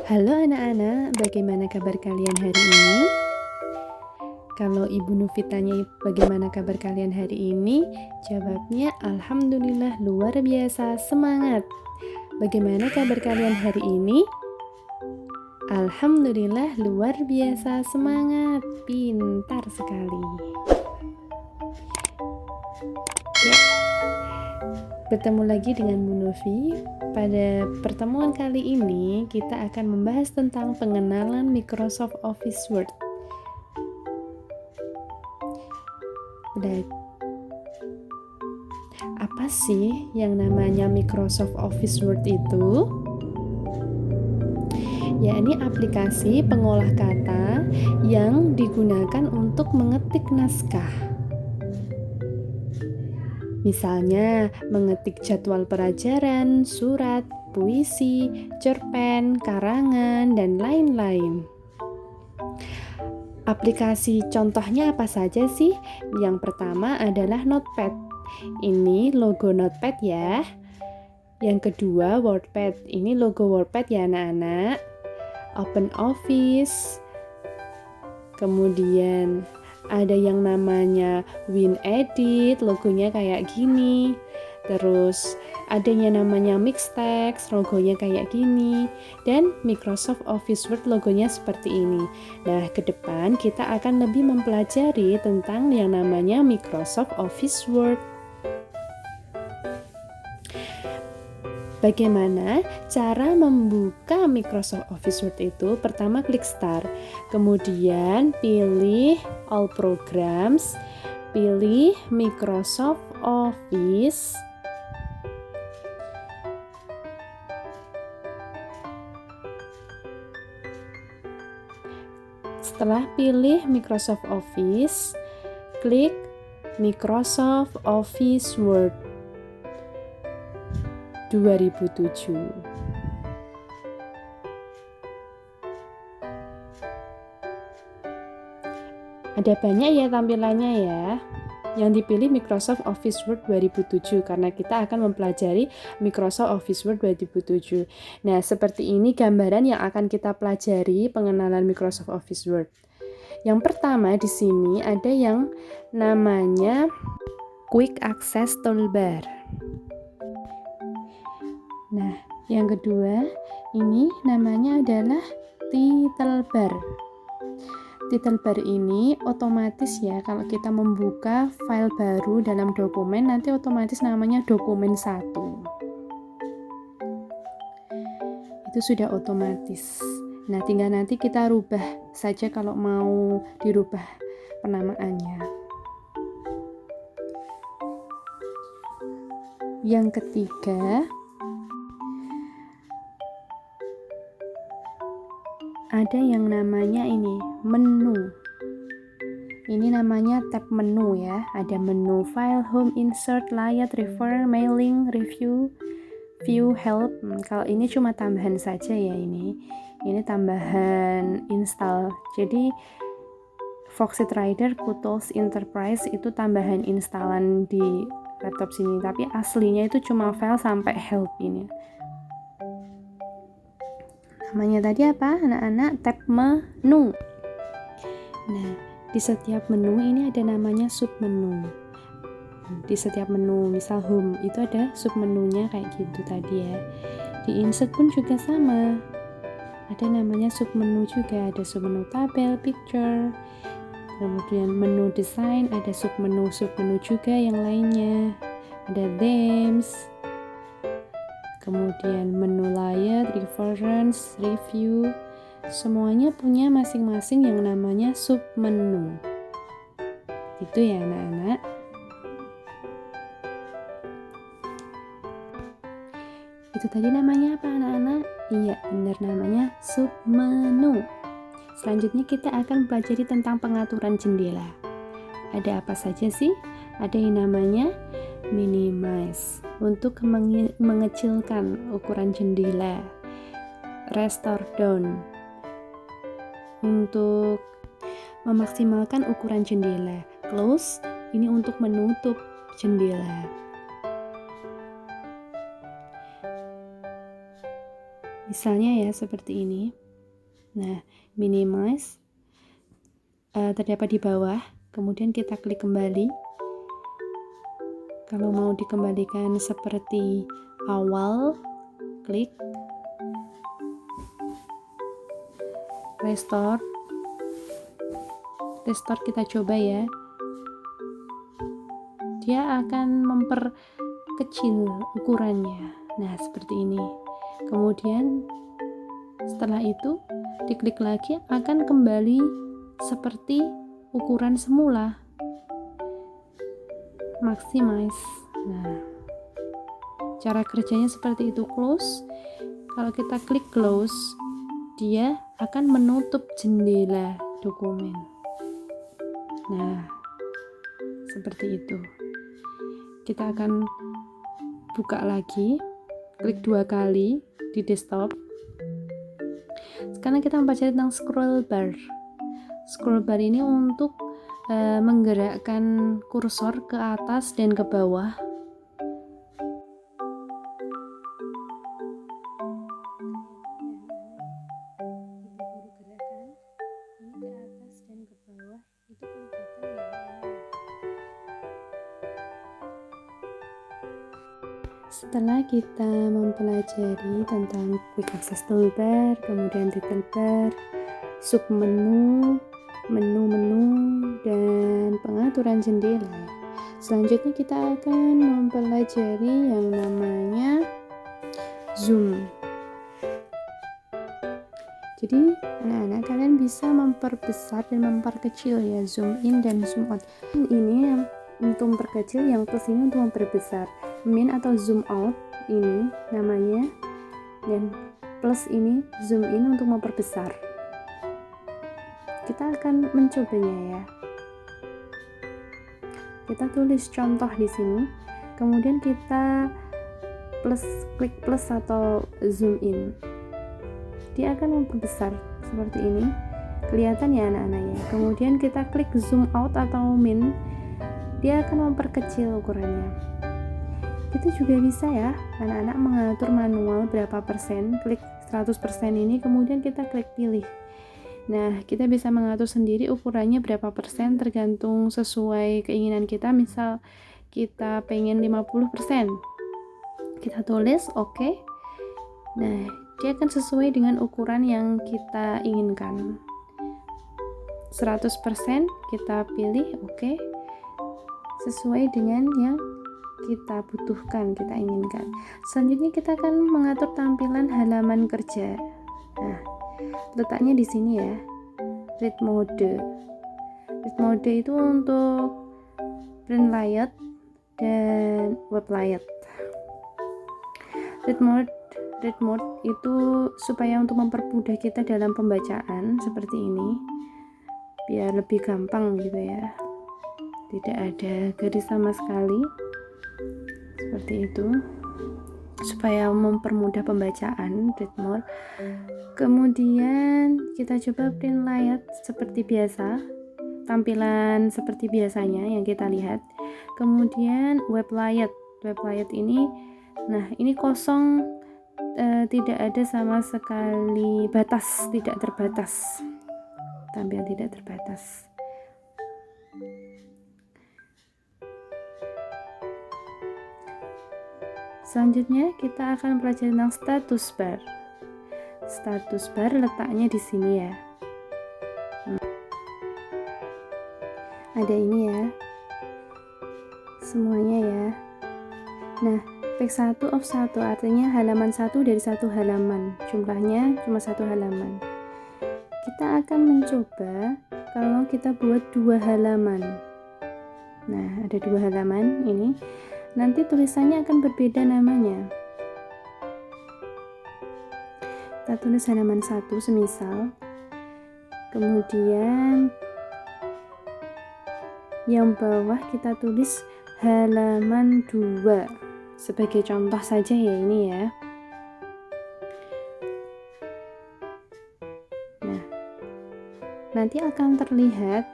Halo anak-anak, bagaimana kabar kalian hari ini? Kalau Ibu Nufi tanya bagaimana kabar kalian hari ini, jawabnya Alhamdulillah luar biasa, semangat. Bagaimana kabar kalian hari ini? Alhamdulillah luar biasa, semangat, pintar sekali. Ya, bertemu lagi dengan Bu Nufi. Pada pertemuan kali ini kita akan membahas tentang pengenalan Microsoft Office Word. Apa sih yang namanya Microsoft Office Word itu? Ya, ini aplikasi pengolah kata yang digunakan untuk mengetik naskah. Misalnya, mengetik jadwal pelajaran, surat, puisi, cerpen, karangan, dan lain-lain. Aplikasi contohnya apa saja sih? Yang pertama adalah Notepad. Ini logo Notepad ya. Yang kedua WordPad. Ini logo WordPad ya anak-anak. OpenOffice. Kemudian ada yang namanya WinEdit, logonya kayak gini. Terus ada yang namanya Mixtext, logonya kayak gini. Dan Microsoft Office Word logonya seperti ini. Nah, ke depan kita akan lebih mempelajari tentang yang namanya Microsoft Office Word. Bagaimana cara membuka Microsoft Office Word itu? Pertama klik Start, kemudian pilih All Programs, pilih Microsoft Office. Setelah pilih Microsoft Office, klik Microsoft Office Word 2007. Ada banyak ya tampilannya ya. Yang dipilih Microsoft Office Word 2007 karena kita akan mempelajari Microsoft Office Word 2007. Nah, seperti ini gambaran yang akan kita pelajari pengenalan Microsoft Office Word. Yang pertama di sini ada yang namanya Quick Access Toolbar. Nah, yang kedua ini namanya adalah Title Bar. Title Bar ini otomatis ya, kalau kita membuka file baru dalam dokumen, nanti otomatis namanya dokumen 1. Itu sudah otomatis. Nah, tinggal nanti kita rubah saja kalau mau dirubah penamaannya. Yang ketiga, ada yang namanya ini menu. Ini namanya tab menu ya. Ada menu file, home, insert, layout, refer, mailing, review, view, help. Kalau ini cuma tambahan saja ya ini. Ini tambahan install. Jadi Foxit Rider, Qtools Enterprise itu tambahan instalan di laptop sini. Tapi aslinya itu cuma file sampai help ini. Namanya tadi apa anak-anak? Tab menu. Nah, di setiap menu ini ada namanya submenu. Di setiap menu, misal home, itu ada submenunya kayak gitu tadi ya. Di insert pun juga sama. Ada namanya submenu juga, ada submenu tabel, picture. Kemudian menu design, ada submenu juga yang lainnya. Ada themes. Kemudian menu layout, reference, review, semuanya punya masing-masing yang namanya submenu. Itu ya anak-anak. Itu tadi namanya apa anak-anak? Iya, benar namanya submenu. Selanjutnya kita akan pelajari tentang pengaturan jendela. Ada apa saja sih? Ada yang namanya minimize untuk mengecilkan ukuran jendela, restore down untuk memaksimalkan ukuran jendela, close ini untuk menutup jendela. Misalnya ya seperti ini. Nah, minimize terdapat di bawah, kemudian kita klik kembali. Kalau mau dikembalikan seperti awal, klik restore. Restore kita coba ya. Dia akan memperkecil ukurannya. Nah, seperti ini. Kemudian setelah itu diklik lagi, akan kembali seperti ukuran semula. Maximize. Nah, cara kerjanya seperti itu. Close. Kalau kita klik close, dia akan menutup jendela dokumen. Nah, seperti itu. Kita akan buka lagi, klik 2 kali di desktop. Sekarang kita mempelajari tentang scroll bar. Scroll bar ini untuk menggerakkan kursor ke atas dan ke bawah. Setelah kita mempelajari tentang quick access toolbar, kemudian title bar, submenu, menu-menu, dan pengaturan jendela, selanjutnya kita akan mempelajari yang namanya zoom. Jadi anak-anak, kalian bisa memperbesar dan memperkecil ya, zoom in dan zoom out. Ini yang untuk memperkecil, yang plus ini untuk memperbesar. Min atau zoom out ini namanya, dan plus ini zoom in untuk memperbesar. Kita akan mencobanya ya. Kita tulis contoh di sini, kemudian kita klik plus atau zoom in. Dia akan memperbesar seperti ini. Kelihatan ya anak-anak ya. Kemudian kita klik zoom out atau min, dia akan memperkecil ukurannya. Itu juga bisa ya, anak-anak mengatur manual berapa persen, klik 100% ini, kemudian kita klik pilih. Nah, kita bisa mengatur sendiri ukurannya berapa persen tergantung sesuai keinginan kita. Misal kita pengen 50%, kita tulis oke. Nah, dia akan sesuai dengan ukuran yang kita inginkan. 100% kita pilih oke, sesuai dengan yang kita butuhkan, kita inginkan. Selanjutnya kita akan mengatur tampilan halaman kerja. Nah, letaknya di sini ya. Read mode. Read mode itu untuk print layout dan web layout. Read mode itu supaya untuk mempermudah kita dalam pembacaan seperti ini, biar lebih gampang gitu ya. Tidak ada garis sama sekali. Seperti itu, supaya mempermudah pembacaan, read more. Kemudian kita coba print layout seperti biasa, tampilan seperti biasanya yang kita lihat. Kemudian web layout ini, nah ini kosong, tidak ada sama sekali batas, tidak terbatas, tampilan tidak terbatas. Selanjutnya kita akan belajar tentang status bar. Status bar letaknya di sini ya. Ada ini ya. Semuanya ya. Nah, page 1 of 1 artinya halaman 1 dari 1 halaman. Jumlahnya cuma 1 halaman. Kita akan mencoba kalau kita buat 2 halaman. Nah, ada 2 halaman ini. Nanti tulisannya akan berbeda namanya. Kita tulis halaman 1 semisal. Kemudian yang bawah kita tulis halaman 2. Sebagai contoh saja ya ini ya. Nah, nanti akan terlihat,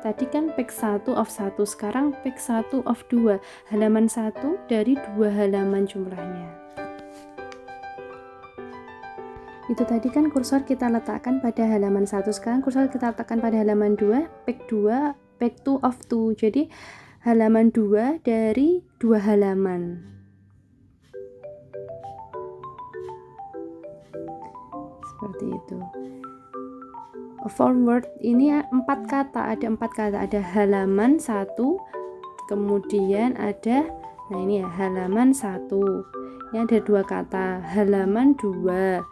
tadi kan page 1 of 1, sekarang page 1 of 2, halaman 1 dari 2 halaman jumlahnya. Itu tadi kan kursor kita letakkan pada halaman 1, sekarang kursor kita letakkan pada halaman 2, back 2 of 2. Jadi halaman 2 dari 2 halaman. Seperti itu. Forward ini 4 kata, ada 4 kata, ada halaman 1, kemudian ada, nah ini ya, halaman 1. Ini ada 2 kata, halaman 2.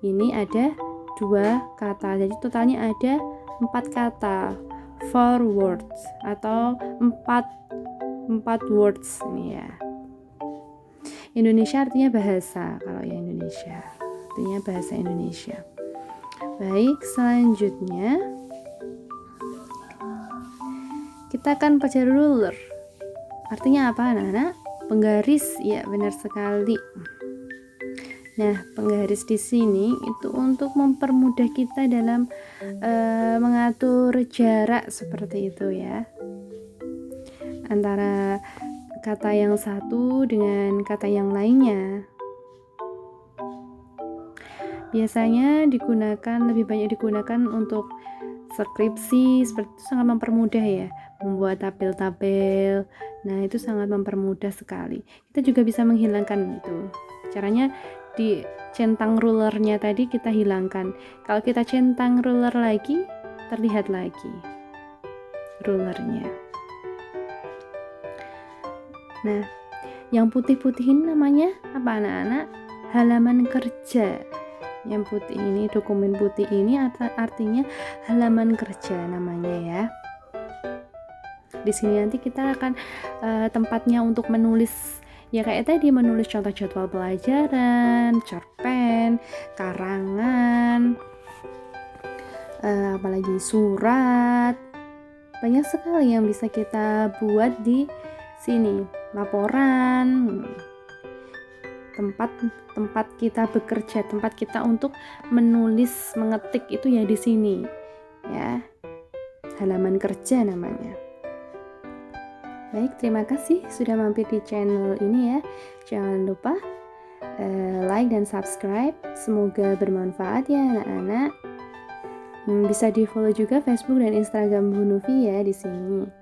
Ini ada 2 kata. Jadi totalnya ada 4 kata. 4 words atau 4 words ini ya. Indonesia artinya bahasa, kalau yang Indonesia artinya bahasa Indonesia. Baik, selanjutnya kita akan baca ruler. Artinya apa, anak-anak? Penggaris, ya benar sekali. Nah, penggaris di sini itu untuk mempermudah kita dalam mengatur jarak seperti itu ya, antara kata yang satu dengan kata yang lainnya. Biasanya lebih banyak digunakan untuk skripsi, seperti itu sangat mempermudah ya, membuat tabel-tabel. Nah, itu sangat mempermudah sekali. Kita juga bisa menghilangkan itu. Caranya di centang rulernya tadi kita hilangkan. Kalau kita centang ruler lagi, terlihat lagi rulernya. Nah, yang putih-putih ini namanya apa, anak-anak? Halaman kerja. Yang putih ini, dokumen putih ini artinya halaman kerja namanya ya. Di sini nanti kita akan tempatnya untuk menulis, ya kayak tadi, menulis contoh jadwal pelajaran, cerpen, karangan, apalagi surat. Banyak sekali yang bisa kita buat di sini. Laporan, tempat kita bekerja, tempat kita untuk menulis, mengetik itu ya di sini ya, halaman kerja namanya. Baik, terima kasih sudah mampir di channel ini ya. Jangan lupa like dan subscribe, semoga bermanfaat ya anak-anak. Bisa di follow juga Facebook dan Instagram Bu Nuvi ya di sini.